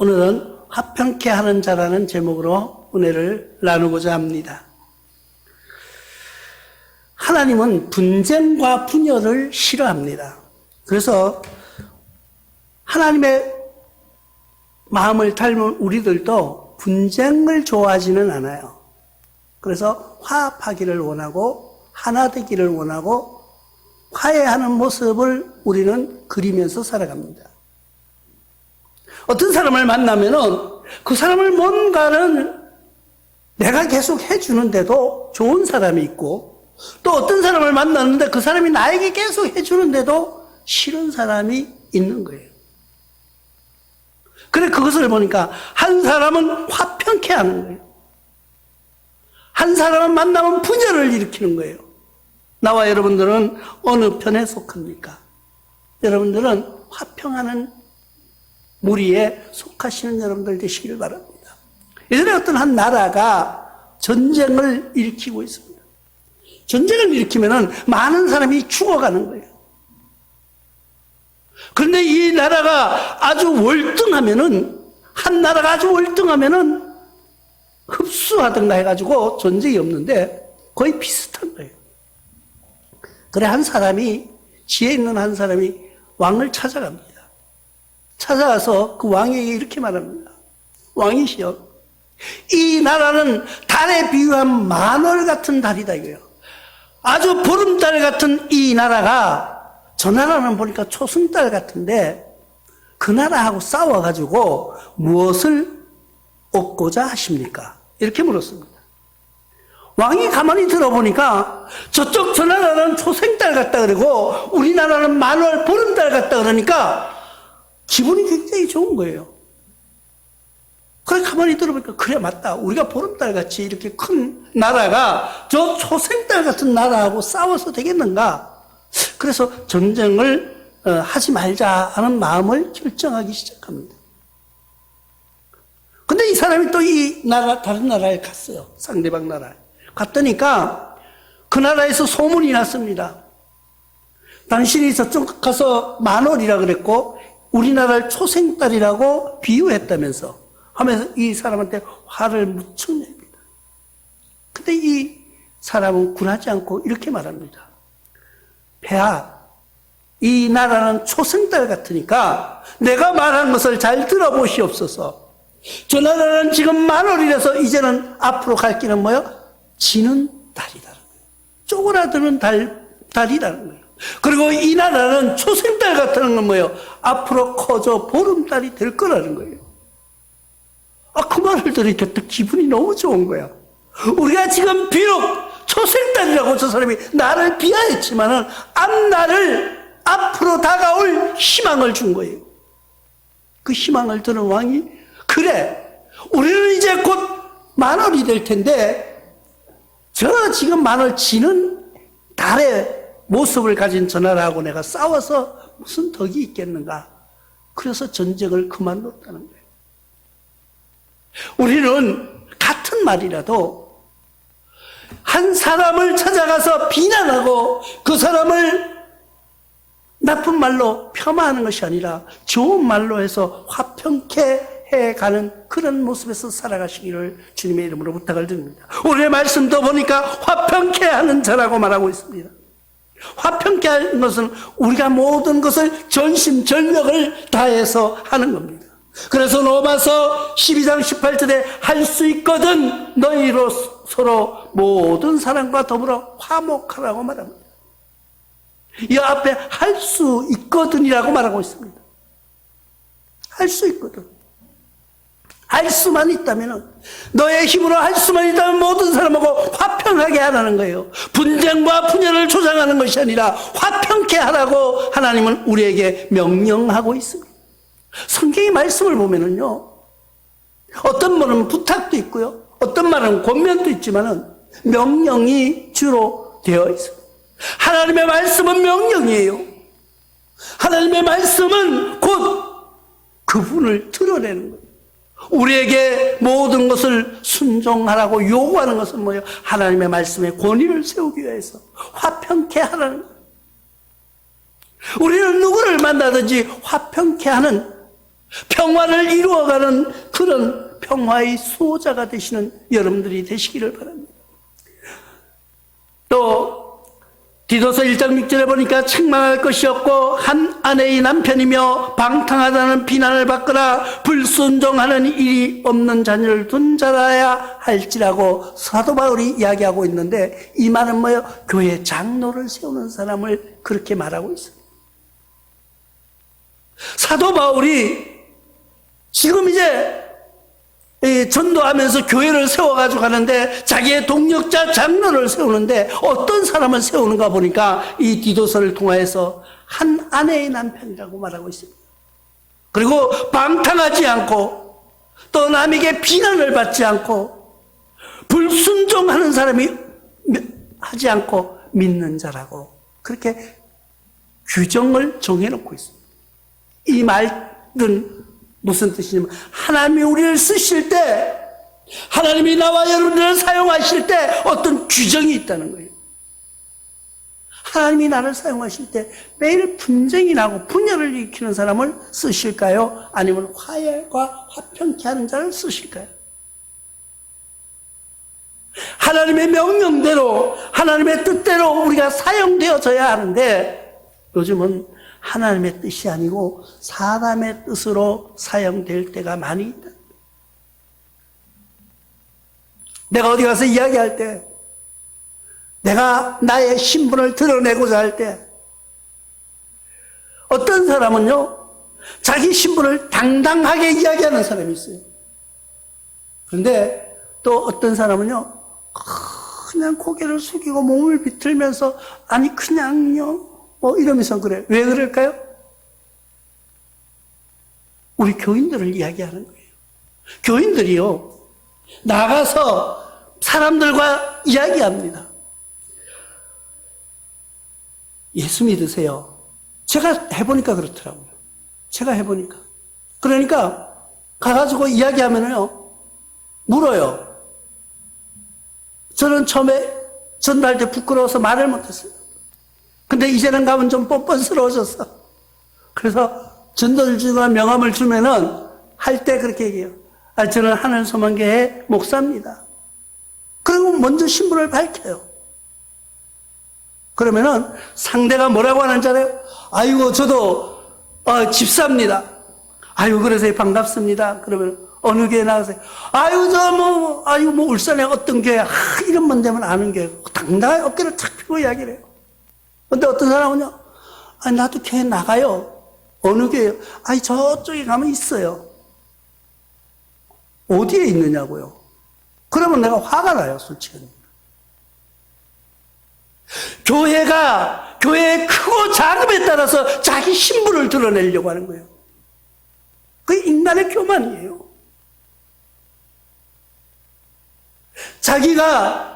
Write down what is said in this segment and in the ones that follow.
오늘은 화평케 하는 자라는 제목으로 은혜를 나누고자 합니다. 하나님은 분쟁과 분열을 싫어합니다. 그래서 하나님의 마음을 닮은 우리들도 분쟁을 좋아하지는 않아요. 그래서 화합하기를 원하고 하나 되기를 원하고 화해하는 모습을 우리는 그리면서 살아갑니다. 어떤 사람을 만나면은 그 사람을 뭔가는 내가 계속 해주는데도 좋은 사람이 있고, 또 어떤 사람을 만났는데 그 사람이 나에게 계속 해주는데도 싫은 사람이 있는 거예요. 그래, 그것을 보니까 한 사람은 화평케 하는 거예요. 한 사람은 만나면 분열을 일으키는 거예요. 나와 여러분들은 어느 편에 속합니까? 여러분들은 화평하는 무리에 속하시는 여러분들 되시길 바랍니다. 예전에 어떤 한 나라가 전쟁을 일으키고 있습니다. 전쟁을 일으키면은 많은 사람이 죽어가는 거예요. 그런데 이 나라가 아주 월등하면은, 한 나라가 아주 월등하면은 흡수하든가 해가지고 전쟁이 없는데 거의 비슷한 거예요. 그래, 한 사람이, 지혜 있는 한 사람이 왕을 찾아갑니다. 찾아가서 그 왕에게 이렇게 말합니다. 왕이시여, 이 나라는 달에 비유한 만월 같은 달이다 이거예요. 아주 보름달 같은 이 나라가, 저 나라는 보니까 초승달 같은데 그 나라하고 싸워가지고 무엇을 얻고자 하십니까? 이렇게 물었습니다. 왕이 가만히 들어보니까 저쪽 저 나라는 초생달 같다 그러고 우리나라는 만월 보름달 같다 그러니까 기분이 굉장히 좋은 거예요. 그래, 가만히 들어보니까 그래, 맞다. 우리가 보름달 같이 이렇게 큰 나라가 저 초생달 같은 나라하고 싸워서 되겠는가? 그래서 전쟁을 하지 말자 하는 마음을 결정하기 시작합니다. 근데 이 사람이 또 이 나라, 다른 나라에 갔어요. 상대방 나라에. 갔더니까 그 나라에서 소문이 났습니다. 당신이 저쪽 가서 만월이라 그랬고 우리나라를 초생달이라고 비유했다면서 하면서 이 사람한테 화를 무척 냅니다. 근데 이 사람은 굴하지 않고 이렇게 말합니다. 폐하, 이 나라는 초생달 같으니까 내가 말한 것을 잘 들어보시옵소서. 저 나라는 지금 만월이라서 이제는 앞으로 갈 길은 뭐요? 지는 달이라는 거예요. 쪼그라드는 달이라는 거예요. 그리고 이 나라는 초생달 같다는 건 뭐예요? 앞으로 커져 보름달이 될 거라는 거예요. 그 말을 들으니까 또 기분이 너무 좋은 거야. 우리가 지금 비록 초생달이라고 저 사람이 나를 비하했지만은 앞으로 다가올 희망을 준 거예요. 그 희망을 들은 왕이, 그래, 우리는 이제 곧 만월이 될 텐데 저 지금 만월 지는 달의 모습을 가진 저 나라하고 내가 싸워서 무슨 덕이 있겠는가? 그래서 전쟁을 그만뒀다는 거예요. 우리는 같은 말이라도 한 사람을 찾아가서 비난하고 그 사람을 나쁜 말로 폄하하는 것이 아니라 좋은 말로 해서 화평케 해가는 그런 모습에서 살아가시기를 주님의 이름으로 부탁을 드립니다. 오늘 말씀도 보니까 화평케 하는 자라고 말하고 있습니다. 화평케 하는 것은 우리가 모든 것을 전심전력을 다해서 하는 겁니다. 그래서 로마서 12장 18절에 할 수 있거든 너희로 서로 모든 사람과 더불어 화목하라고 말합니다. 이 앞에 할 수 있거든이라고 말하고 있습니다. 할 수 있거든. 할 수만 있다면, 너의 힘으로 할 수만 있다면 모든 사람하고 화평하게 하라는 거예요. 분쟁과 분열을 조장하는 것이 아니라 화평케 하라고 하나님은 우리에게 명령하고 있습니다. 성경의 말씀을 보면은요, 어떤 말은 부탁도 있고요, 어떤 말은 권면도 있지만은 명령이 주로 되어 있습니다. 하나님의 말씀은 명령이에요. 하나님의 말씀은 곧 그분을 드러내는 거예요. 우리에게 모든 것을 순종하라고 요구하는 것은 뭐예요? 하나님의 말씀에 권위를 세우기 위해서 화평케 하라는 거예요. 우리는 누구를 만나든지 화평케 하는, 평화를 이루어가는 그런 평화의 수호자가 되시는 여러분들이 되시기를 바랍니다. 또 디도서 1장 6절에 보니까 책망할 것이 없고 한 아내의 남편이며 방탕하다는 비난을 받거나 불순종하는 일이 없는 자녀를 둔 자라야 할지라고 사도 바울이 이야기하고 있는데, 이 말은 뭐예요? 교회 장로를 세우는 사람을 그렇게 말하고 있습니다. 사도 바울이 지금 이제 전도하면서 교회를 세워가지고 가는데 자기의 동력자 장로를 세우는데 어떤 사람을 세우는가 보니까 이 디도서를 통하여서 한 아내의 남편이라고 말하고 있습니다. 그리고 방탕하지 않고 또 남에게 비난을 받지 않고 불순종하는 사람이 하지 않고 믿는 자라고 그렇게 규정을 정해놓고 있습니다. 이 말은 무슨 뜻이냐면, 하나님이 우리를 쓰실 때, 하나님이 나와 여러분들을 사용하실 때 어떤 규정이 있다는 거예요. 하나님이 나를 사용하실 때 매일 분쟁이 나고 분열을 일으키는 사람을 쓰실까요? 아니면 화해와 화평케 하는 자를 쓰실까요? 하나님의 명령대로, 하나님의 뜻대로 우리가 사용되어져야 하는데, 요즘은 하나님의 뜻이 아니고 사람의 뜻으로 사용될 때가 많이 있다. 내가 어디 가서 이야기할 때, 내가 나의 신분을 드러내고자 할 때, 어떤 사람은요, 자기 신분을 당당하게 이야기하는 사람이 있어요. 그런데 또 어떤 사람은요, 그냥 고개를 숙이고 몸을 비틀면서, 아니 그냥요 이러면서 그래. 왜 그럴까요? 우리 교인들을 이야기하는 거예요. 교인들이요, 나가서 사람들과 이야기합니다. 예수 믿으세요. 제가 해보니까 그렇더라고요. 제가 해보니까. 그러니까 가가지고 이야기하면요, 물어요. 저는 처음에 전도할 때 부끄러워서 말을 못했어요. 근데 이제는 가면 좀 뻔뻔스러워졌어. 그래서 전도를 주거나 명함을 주면은 할 때 그렇게 얘기해요. 저는 하늘소망교회 목사입니다. 그리고 먼저 신분을 밝혀요. 그러면은 상대가 뭐라고 하는지 알아요? 아이고, 저도 집사입니다. 아이고, 그러세요. 반갑습니다. 그러면 어느 교회 나가세요? 아이고, 뭐 울산에 어떤 교회, 이름만 되면 아는 교회. 당당하게 어깨를 탁 펴고 이야기를 해요. 근데 어떤 사람은요, 나도 교회 나가요. 어느 교회요? 저쪽에 가면 있어요. 어디에 있느냐고요? 그러면 내가 화가 나요, 솔직히. 교회의 크고 작음에 따라서 자기 신분을 드러내려고 하는 거예요. 그게 인간의 교만이에요. 자기가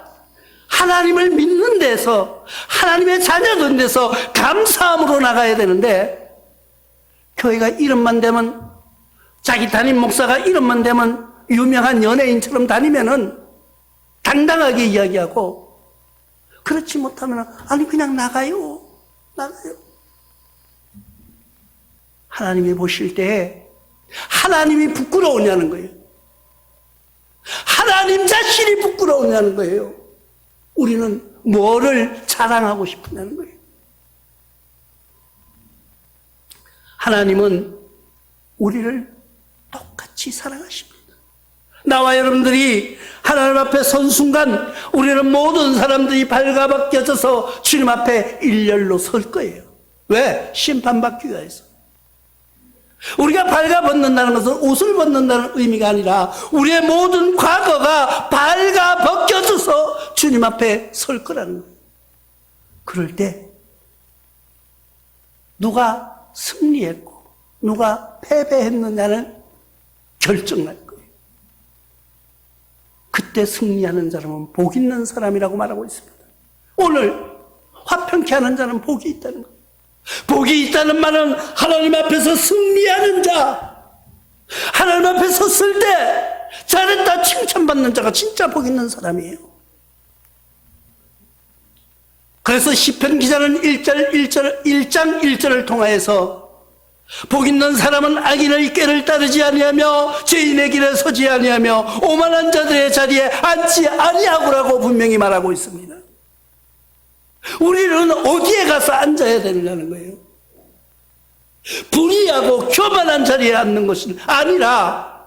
하나님을 믿는 데서, 하나님의 자녀된 데서 감사함으로 나가야 되는데, 교회가 이름만 되면, 자기 담임 목사가 이름만 되면 유명한 연예인처럼 다니면은 당당하게 이야기하고, 그렇지 못하면 그냥 나가요. 하나님이 보실 때 하나님이 부끄러우냐는 거예요. 하나님 자신이 부끄러우냐는 거예요. 우리는 뭐를 자랑하고 싶으냐는 거예요. 하나님은 우리를 똑같이 사랑하십니다. 나와 여러분들이 하나님 앞에 선 순간 우리는 모든 사람들이 발가벗겨져서 주님 앞에 일렬로 설 거예요. 왜? 심판받기 위해서. 우리가 발가벗는다는 것은 옷을 벗는다는 의미가 아니라 우리의 모든 과거가 발가벗겨져서 주님 앞에 설 거라는 거예요. 그럴 때 누가 승리했고 누가 패배했느냐는 결정날 거예요. 그때 승리하는 사람은 복 있는 사람이라고 말하고 있습니다. 오늘 화평케 하는 자는 복이 있다는 거예요. 복이 있다는 말은 하나님 앞에서 승리하는 자, 하나님 앞에 섰을 때 잘했다 칭찬받는 자가 진짜 복 있는 사람이에요. 그래서 시편 기자는 1장 1절을 통하여서 복 있는 사람은 악인의 꾀를 따르지 아니하며 죄인의 길에 서지 아니하며 오만한 자들의 자리에 앉지 아니하고라고 분명히 말하고 있습니다. 우리는 어디에 가서 앉아야 되느냐는 거예요. 불의하고 교만한 자리에 앉는 것이 아니라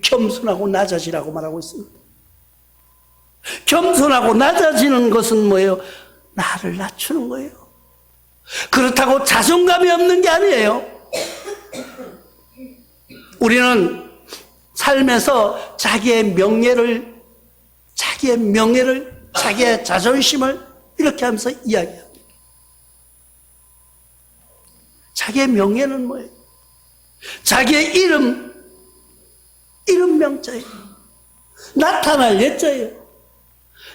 겸손하고 낮아지라고 말하고 있습니다. 겸손하고 낮아지는 것은 뭐예요? 나를 낮추는 거예요. 그렇다고 자존감이 없는 게 아니에요. 우리는 삶에서 자기의 명예를, 자기의 자존심을 이렇게 하면서 이야기합니다. 자기의 명예는 뭐예요? 자기의 이름 명자예요. 나타날 예자예요.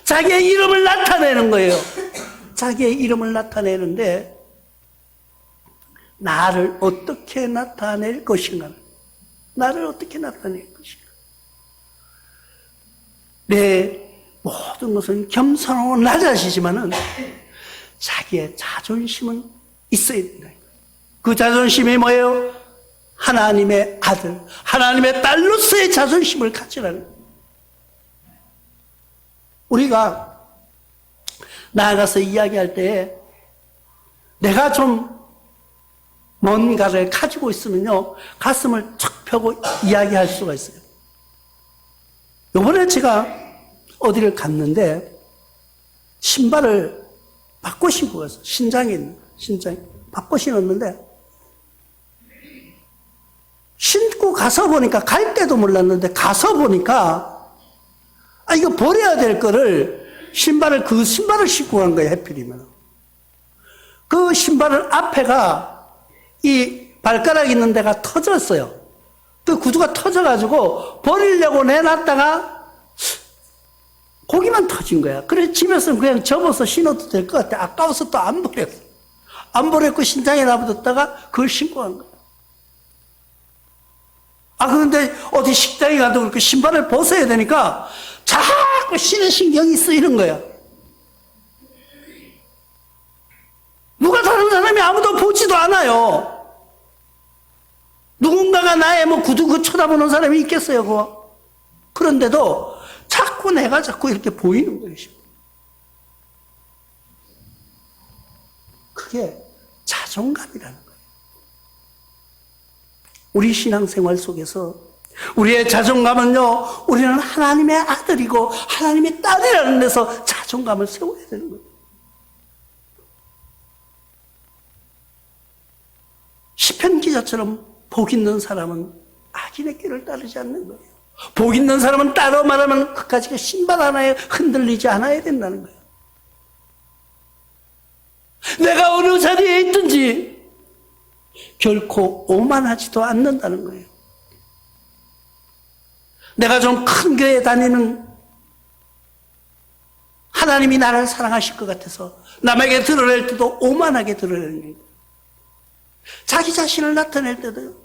자기의 이름을 나타내는 거예요. 자기의 이름을 나타내는데 나를 어떻게 나타낼 것인가? 나를 어떻게 나타낼 것인가? 내 모든 것은 겸손하고 낮아지지만은 자기의 자존심은 있어야 된다. 그 자존심이 뭐예요? 하나님의 아들, 하나님의 딸로서의 자존심을 가지라는 거예요. 우리가 나아가서 이야기할 때 내가 좀 뭔가를 가지고 있으면요, 가슴을 척 펴고 이야기할 수가 있어요. 요번에 제가 어디를 갔는데 신발을 바꿔 신고 갔어요. 신장에 바꿔 신었는데 신고 가서 보니까, 갈 때도 몰랐는데 가서 보니까 이거 버려야 될 거를 그 신발을 신고 간 거예요. 해필이면 그 신발을 앞에가 이 발가락 있는 데가 터졌어요. 그 구두가 터져가지고 버리려고 내놨다가 거기만 터진 거야. 그래서 집에서 그냥 접어서 신어도 될 것 같아. 아까워서 또 안 버렸어. 안 버렸고 신장에 놔뒀다가 그걸 신고 간 거야. 그런데 어디 식당에 가도 그렇게 신발을 벗어야 되니까 자꾸 신의 신경이 쓰이는 거야. 누가 다른 사람이 아무도 보지도 않아요. 누군가가 나의 구두 쳐다보는 사람이 있겠어요, 그거? 그런데도 내가 자꾸 이렇게 보이는 거예요. 그게 자존감이라는 거예요. 우리 신앙생활 속에서 우리의 자존감은요, 우리는 하나님의 아들이고 하나님의 딸이라는 데서 자존감을 세워야 되는 거예요. 시편 기자처럼 복 있는 사람은 악인의 길을 따르지 않는 거예요. 복 있는 사람은 따로 말하면 그까지가 신발 하나에 흔들리지 않아야 된다는 거예요. 내가 어느 자리에 있든지 결코 오만하지도 않는다는 거예요. 내가 좀 큰 교회에 다니는, 하나님이 나를 사랑하실 것 같아서 남에게 드러낼 때도 오만하게 드러내는 거예요. 자기 자신을 나타낼 때도요.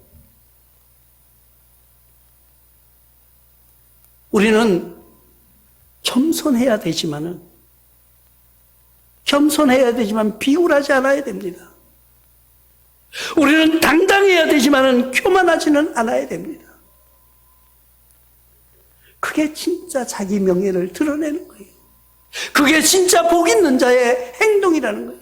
우리는 겸손해야 되지만 비굴하지 않아야 됩니다. 우리는 당당해야 되지만 교만하지는 않아야 됩니다. 그게 진짜 자기 명예를 드러내는 거예요. 그게 진짜 복 있는 자의 행동이라는 거예요.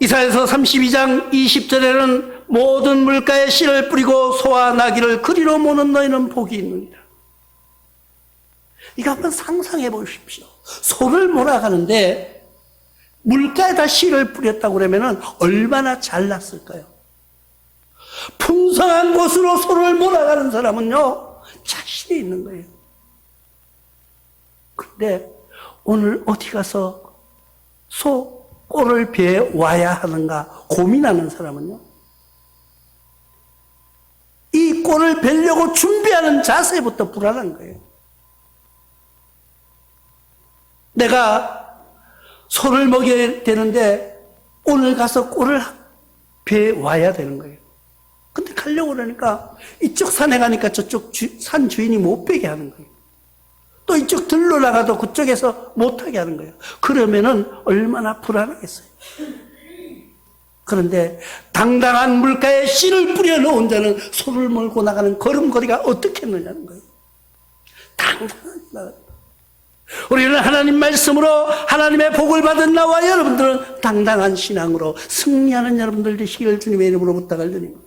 이사야서 32장 20절에는 모든 물가에 씨를 뿌리고 소와 나귀를 그리로 모는 너희는 복이 있느니라. 이거 한번 상상해 보십시오. 소를 몰아가는데 물가에다 씨를 뿌렸다고 그러면 얼마나 잘났을까요? 풍성한 곳으로 소를 몰아가는 사람은요, 자신이 있는 거예요. 그런데 오늘 어디 가서 소 꼴을 베어 와야 하는가 고민하는 사람은요, 이 꼴을 베려고 준비하는 자세부터 불안한 거예요. 내가 소를 먹여야 되는데 오늘 가서 꼴을 베어 와야 되는 거예요. 근데 가려고 그러니까 이쪽 산에 가니까 저쪽 산 주인이 못 베게 하는 거예요. 또 이쪽 들로 나가도 그쪽에서 못하게 하는 거예요. 그러면은 얼마나 불안하겠어요. 그런데 당당한 물가에 씨를 뿌려 놓은 자는 소를 몰고 나가는 걸음걸이가 어떻겠느냐는 거예요. 당당하게 나가는 거예요. 우리는 하나님 말씀으로 하나님의 복을 받은 나와 여러분들은 당당한 신앙으로 승리하는 여러분들 되시기를 주님의 이름으로 부탁을 드립니다.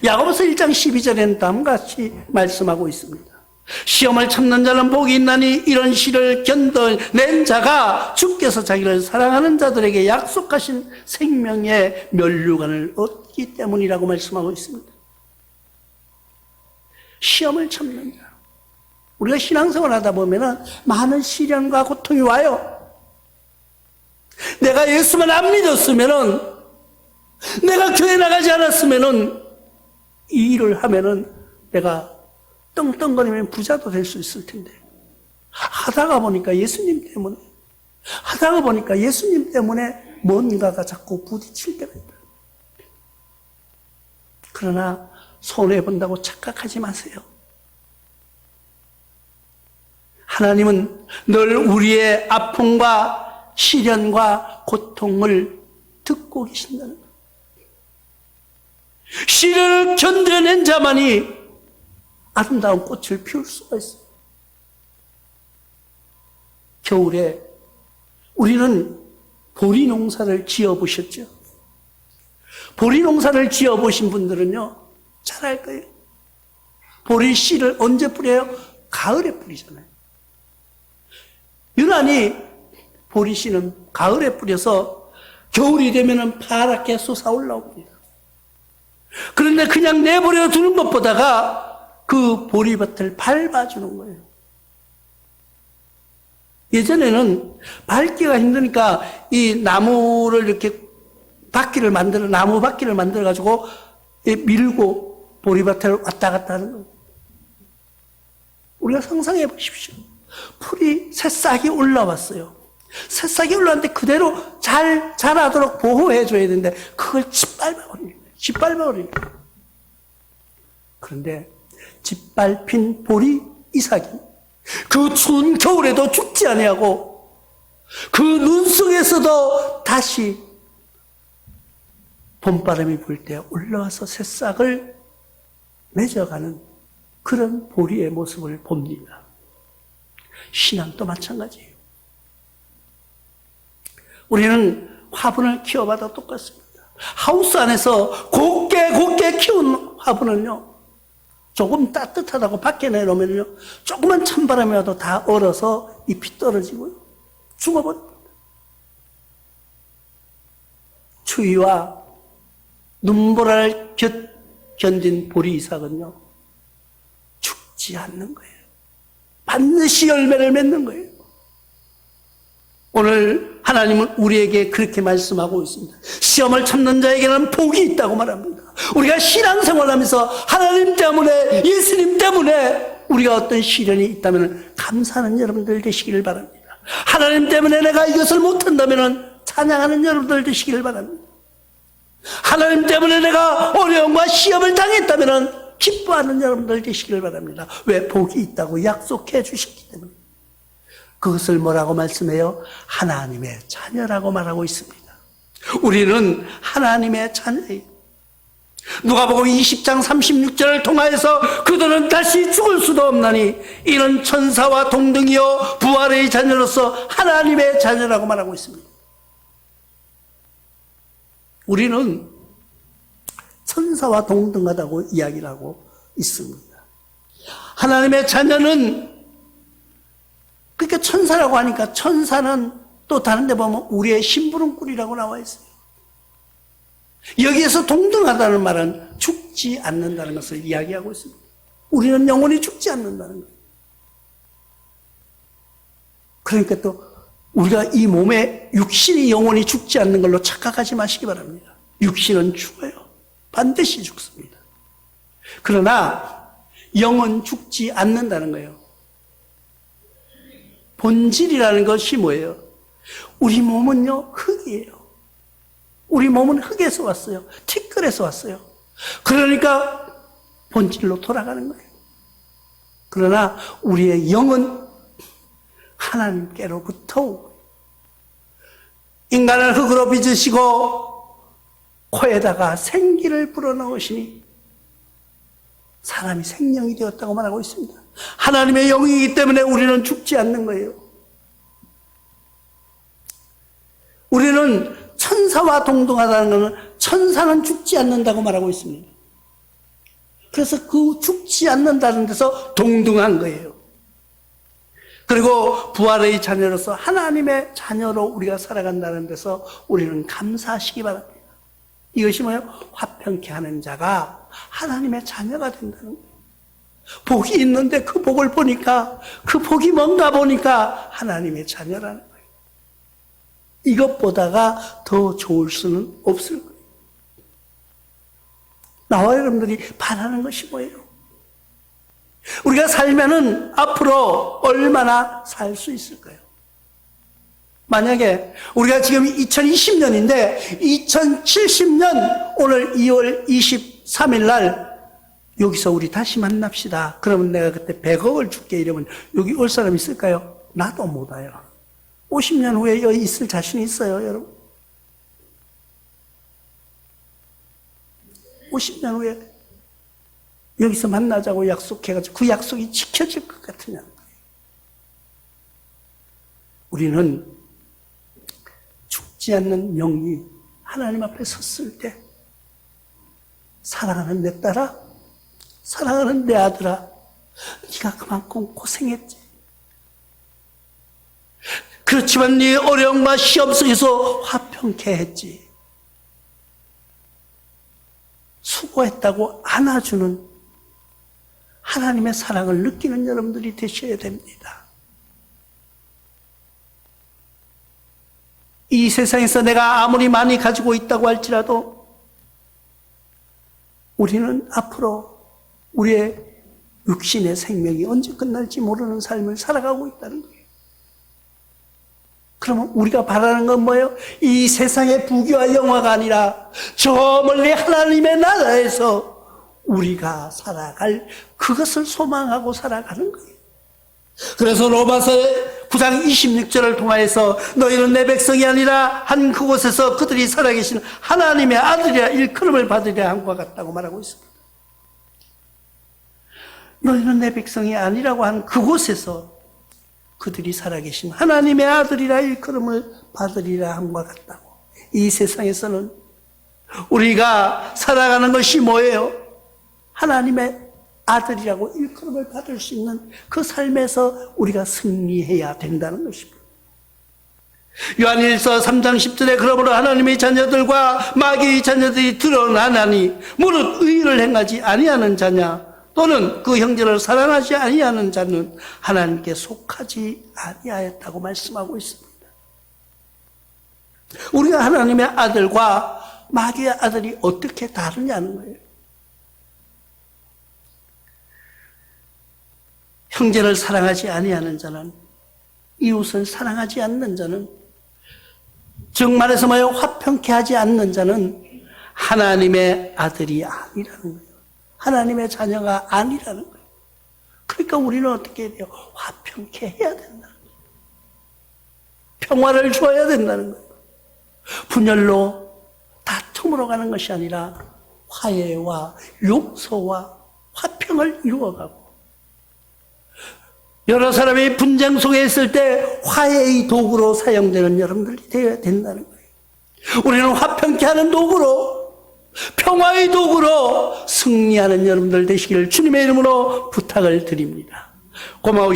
야고보서 1장 12절에는 다음과 같이 말씀하고 있습니다. 시험을 참는 자는 복이 있나니 이런 시를 견뎌낸 자가 주께서 자기를 사랑하는 자들에게 약속하신 생명의 면류관을 얻기 때문이라고 말씀하고 있습니다. 시험을 참는 자. 우리가 신앙생활 하다 보면은 많은 시련과 고통이 와요. 내가 예수만 안 믿었으면은, 내가 교회 나가지 않았으면은, 이 일을 하면은 내가 떵떵거리면 부자도 될 수 있을 텐데. 하다가 보니까 예수님 때문에 뭔가가 자꾸 부딪힐 때가 있다. 그러나 손해본다고 착각하지 마세요. 하나님은 늘 우리의 아픔과 시련과 고통을 듣고 계신다는 거예요. 시련을 견뎌낸 자만이 아름다운 꽃을 피울 수가 있어요. 겨울에 우리는 보리 농사를 지어보셨죠? 보리 농사를 지어보신 분들은요, 잘 알 거예요. 보리 씨를 언제 뿌려요? 가을에 뿌리잖아요. 유난히 보리 씨는 가을에 뿌려서 겨울이 되면 파랗게 솟아 올라옵니다. 그런데 그냥 내버려 두는 것보다가 그 보리밭을 밟아주는 거예요. 예전에는 밟기가 힘드니까 이 나무를 이렇게 나무 바퀴를 만들어가지고 밀고 보리밭을 왔다 갔다 하는 거예요. 우리가 상상해 보십시오. 새싹이 올라왔어요. 새싹이 올라왔는데 그대로 잘 자라도록 보호해줘야 되는데 그걸 짓밟아버리는 거예요. 그런데 짓밟힌 보리 이삭이 그 추운 겨울에도 죽지 아니하고 그 눈 속에서도 다시 봄바람이 불 때 올라와서 새싹을 맺어가는 그런 보리의 모습을 봅니다. 신앙도 마찬가지예요. 우리는 화분을 키워봐도 똑같습니다. 하우스 안에서 곱게 키운 화분은요, 조금 따뜻하다고 밖에 내놓으면요, 조그만 찬바람이 와도 다 얼어서 잎이 떨어지고요, 죽어버립니다. 추위와 눈보라를 견딘 보리 이삭은요, 죽지 않는 거예요. 반드시 열매를 맺는 거예요. 오늘 하나님은 우리에게 그렇게 말씀하고 있습니다. 시험을 참는 자에게는 복이 있다고 말합니다. 우리가 신앙생활하면서 하나님 때문에, 예수님 때문에 우리가 어떤 시련이 있다면 감사하는 여러분들 되시기를 바랍니다. 하나님 때문에 내가 이것을 못한다면 찬양하는 여러분들 되시기를 바랍니다. 하나님 때문에 내가 어려움과 시험을 당했다면 기뻐하는 여러분들 되시기를 바랍니다. 왜? 복이 있다고 약속해 주셨기 때문에. 그것을 뭐라고 말씀해요? 하나님의 자녀라고 말하고 있습니다. 우리는 하나님의 자녀예요. 누가복음 20장 36절을 통하여서 그들은 다시 죽을 수도 없나니 이는 천사와 동등이요 부활의 자녀로서 하나님의 자녀라고 말하고 있습니다. 우리는 천사와 동등하다고 이야기를 하고 있습니다. 하나님의 자녀는, 그러니까 천사라고 하니까 천사는 또 다른 데 보면 우리의 심부름꾼이라고 나와 있어요. 여기에서 동등하다는 말은 죽지 않는다는 것을 이야기하고 있습니다. 우리는 영원히 죽지 않는다는 거예요. 그러니까 또 우리가 이 몸에 육신이 영원히 죽지 않는 걸로 착각하지 마시기 바랍니다. 육신은 죽어요. 반드시 죽습니다. 그러나 영은 죽지 않는다는 거예요. 본질이라는 것이 뭐예요? 우리 몸은요, 흙이에요. 우리 몸은 흙에서 왔어요. 티끌에서 왔어요. 그러니까 본질로 돌아가는 거예요. 그러나 우리의 영은 하나님께로부터 인간을 흙으로 빚으시고 코에다가 생기를 불어넣으시니 사람이 생명이 되었다고 말하고 있습니다. 하나님의 영이기 때문에 우리는 죽지 않는 거예요. 우리는 천사와 동등하다는 것은 천사는 죽지 않는다고 말하고 있습니다. 그래서 그 죽지 않는다는 데서 동등한 거예요. 그리고 부활의 자녀로서 하나님의 자녀로 우리가 살아간다는 데서 우리는 감사하시기 바랍니다. 이것이 뭐예요? 화평케 하는 자가 하나님의 자녀가 된다는 거예요. 복이 있는데 그 복을 보니까 그 복이 뭔가 보니까 하나님의 자녀라는 거예요. 이것보다가 더 좋을 수는 없을 거예요. 나와 여러분들이 바라는 것이 뭐예요? 우리가 살면은 앞으로 얼마나 살 수 있을까요? 만약에 우리가 지금 2020년인데 2070년 오늘 2월 23일 날 여기서 우리 다시 만납시다. 그러면 내가 그때 100억을 줄게 이러면 여기 올 사람 있을까요? 나도 못 와요. 50년 후에 여기 있을 자신이 있어요, 여러분? 50년 후에 여기서 만나자고 약속해가지고 그 약속이 지켜질 것 같으냐? 우리는 죽지 않는 영이 하나님 앞에 섰을 때 사랑하는 내 딸아, 사랑하는 내 아들아, 네가 그만큼 고생했지. 그렇지만 네 어려움과 시험 속에서 화평케 했지. 수고했다고 안아주는 하나님의 사랑을 느끼는 여러분들이 되셔야 됩니다. 이 세상에서 내가 아무리 많이 가지고 있다고 할지라도 우리는 앞으로 우리의 육신의 생명이 언제 끝날지 모르는 삶을 살아가고 있다는 거예요. 그러면 우리가 바라는 건 뭐예요? 이 세상의 부귀와 영화가 아니라 저 멀리 하나님의 나라에서 우리가 살아갈 그것을 소망하고 살아가는 거예요. 그래서 로마서 9장 26절을 통하여서 너희는 내 백성이 아니라 한 그곳에서 그들이 살아계신 하나님의 아들이라 일컬음을 받으려 함과 같다고 말하고 있습니다. 너희는 내 백성이 아니라고 한 그곳에서 그들이 살아계신 하나님의 아들이라 일컬음을 받으리라 함과 같다고. 이 세상에서는 우리가 살아가는 것이 뭐예요? 하나님의 아들이라고 일컬음을 받을 수 있는 그 삶에서 우리가 승리해야 된다는 것입니다. 요한일서 3장 10절에 그러므로 하나님의 자녀들과 마귀의 자녀들이 드러나나니 무릇 의를 행하지 아니하는 자냐 또는 그 형제를 사랑하지 아니하는 자는 하나님께 속하지 아니하였다고 말씀하고 있습니다. 우리가 하나님의 아들과 마귀의 아들이 어떻게 다르냐는 거예요. 형제를 사랑하지 아니하는 자는, 이웃을 사랑하지 않는 자는, 즉 말해서 뭐예요? 화평케 하지 않는 자는 하나님의 아들이 아니라는 거예요. 하나님의 자녀가 아니라는 거예요. 그러니까 우리는 어떻게 해야 돼요? 화평케 해야 된다는 거예요. 평화를 주어야 된다는 거예요. 분열로 다툼으로 가는 것이 아니라 화해와 용서와 화평을 이루어가고, 여러 사람이 분쟁 속에 있을 때 화해의 도구로 사용되는 여러분들이 되어야 된다는 거예요. 우리는 화평케 하는 도구로, 평화의 도구로 승리하는 여러분들 되시기를 주님의 이름으로 부탁을 드립니다. 고마우신